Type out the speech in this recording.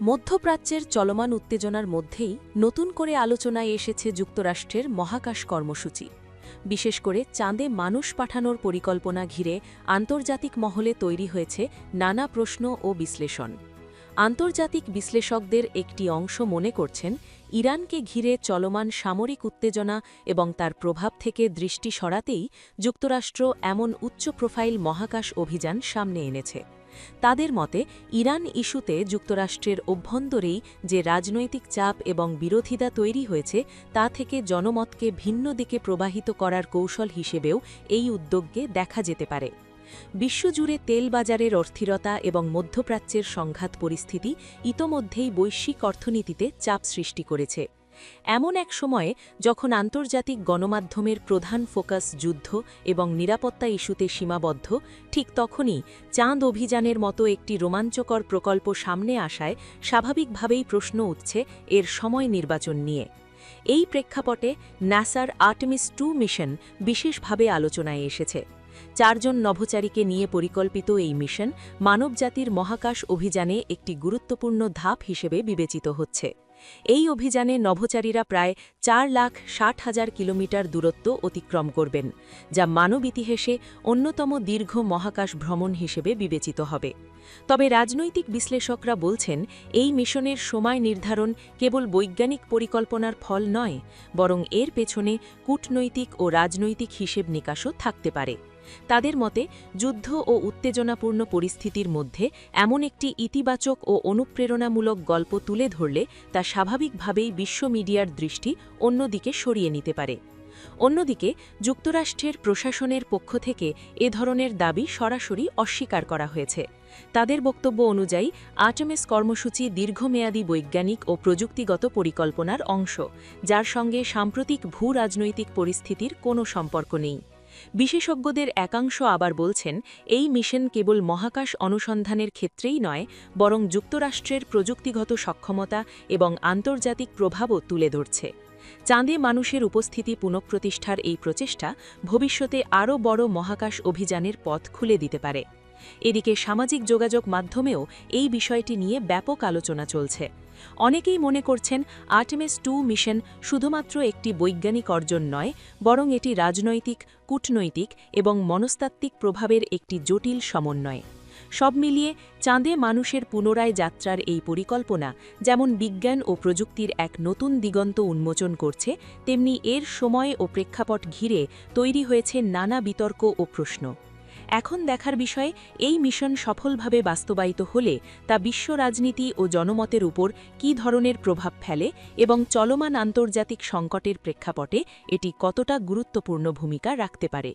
মধ্যপ্রাচ্যের চলমান উত্তেজনার মধ্যেই নতুন করে আলোচনায় এসেছে যুক্তরাষ্ট্রের মহাকাশ কর্মসূচি। বিশেষ করে চাঁদে মানুষ পাঠানোর পরিকল্পনা ঘিরে আন্তর্জাতিক মহলে তৈরি হয়েছে নানা প্রশ্ন ও বিশ্লেষণ। আন্তর্জাতিক বিশ্লেষকদের একটি অংশ মনে করছেন, ইরানকে ঘিরে চলমান সামরিক উত্তেজনা এবং তার প্রভাব থেকে দৃষ্টি সরাতেই যুক্তরাষ্ট্র এমন উচ্চ প্রোফাইল মহাকাশ অভিযান সামনে এনেছে। তাদের মতে, ইরান ইস্যুতে যুক্তরাষ্ট্রের অভ্যন্তরেই যে রাজনৈতিক চাপ এবং বিরোধিতা তৈরি হয়েছে তা থেকে জনমতকে ভিন্ন দিকে প্রবাহিত করার কৌশল হিসেবেও এই উদ্যোগকে দেখা যেতে পারে। বিশ্বজুড়ে তেল বাজারের অস্থিরতা এবং মধ্যপ্রাচ্যের সংঘাত পরিস্থিতি ইতোমধ্যেই বৈশ্বিক অর্থনীতিতে চাপ সৃষ্টি করেছে। এমন এক সময়ে যখন আন্তর্জাতিক গণমাধ্যমের প্রধান ফোকাস যুদ্ধ এবং নিরাপত্তা ইস্যুতে সীমাবদ্ধ, ঠিক তখনই চাঁদ অভিযানের মতো একটি রোমাঞ্চকর প্রকল্প সামনে আসায় স্বাভাবিকভাবেই প্রশ্ন উঠছে এর সময় নির্বাচন নিয়ে। এই প্রেক্ষাপটে নাসার আর্টেমিস 2 মিশন বিশেষভাবে আলোচনায় এসেছে। 4 জন নভোচারীকে নিয়ে পরিকল্পিত এই মিশন মানবজাতির মহাকাশ অভিযানে একটি গুরুত্বপূর্ণ ধাপ হিসেবে বিবেচিত হচ্ছে। এই অভিযানে নভোচারীরা প্রায় 4,60,000 কিলোমিটার দূরত্ব অতিক্রম করবেন, যা মানব ইতিহাসে অন্যতম দীর্ঘ মহাকাশ ভ্রমণ হিসেবে বিবেচিত হবে। তবে রাজনৈতিক বিশ্লেষকরা বলছেন, এই মিশনের সময় নির্ধারণ কেবল বৈজ্ঞানিক পরিকল্পনার ফল নয়, বরং এর পেছনে কূটনৈতিক ও রাজনৈতিক হিসেব নিকাশও থাকতে পারে। তাদের মতে, যুদ্ধ ও উত্তেজনাপূর্ণ পরিস্থিতির মধ্যে এমন একটি ইতিবাচক ও অনুপ্রেরণামূলক গল্প তুলে ধরলে তা স্বাভাবিকভাবেই বিশ্ব মিডিয়ার দৃষ্টি অন্যদিকে সরিয়ে নিতে পারে। অন্যদিকে যুক্তরাষ্ট্রের প্রশাসনের পক্ষ থেকে এ ধরনের দাবি সরাসরি অস্বীকার করা হয়েছে। তাদের বক্তব্য অনুযায়ী আর্টেমিস কর্মসূচি দীর্ঘমেয়াদী বৈজ্ঞানিক ও প্রযুক্তিগত পরিকল্পনার অংশ, যার সঙ্গে সাম্প্রতিক ভূ-রাজনৈতিক পরিস্থিতির কোনো সম্পর্ক নেই। বিশেষজ্ঞদের একাংশ আবার বলছেন, এই মিশন কেবল মহাকাশ অনুসন্ধানের ক্ষেত্রেই নয়, বরং যুক্তরাষ্ট্রের প্রযুক্তিগত সক্ষমতা এবং আন্তর্জাতিক প্রভাবও তুলে ধরছে। চাঁদে মানুষের উপস্থিতি পুনঃপ্রতিষ্ঠার এই প্রচেষ্টা ভবিষ্যতে আরও বড় মহাকাশ অভিযানের পথ খুলে দিতে পারে। এদিকে সামাজিক যোগাযোগ মাধ্যমেও এই বিষয়টি নিয়ে ব্যাপক আলোচনা চলছে। অনেকেই মনে করছেন, আর্টেমিস 2 মিশন শুধুমাত্র একটি বৈজ্ঞানিক অর্জন নয়, বরং এটি রাজনৈতিক, কূটনৈতিক এবং মনস্তাত্ত্বিক প্রভাবের একটি জটিল সমন্বয়। সব মিলিয়ে চাঁদে মানুষের পুনরায় যাত্রার এই পরিকল্পনা যেমন বিজ্ঞান ও প্রযুক্তির এক নতুন দিগন্ত উন্মোচন করছে, তেমনি এর সময় ও প্রেক্ষাপট ঘিরে তৈরি হয়েছে নানা বিতর্ক ও প্রশ্ন। এখন দেখার বিষয়, এই মিশন সফলভাবে বাস্তবায়িত হলে তা বিশ্ব রাজনীতি ও জনমতের উপর কী ধরনের প্রভাব ফেলে এবং চলমান আন্তর্জাতিক সংকটের প্রেক্ষাপটে এটি কতটা গুরুত্বপূর্ণ ভূমিকা রাখতে পারে।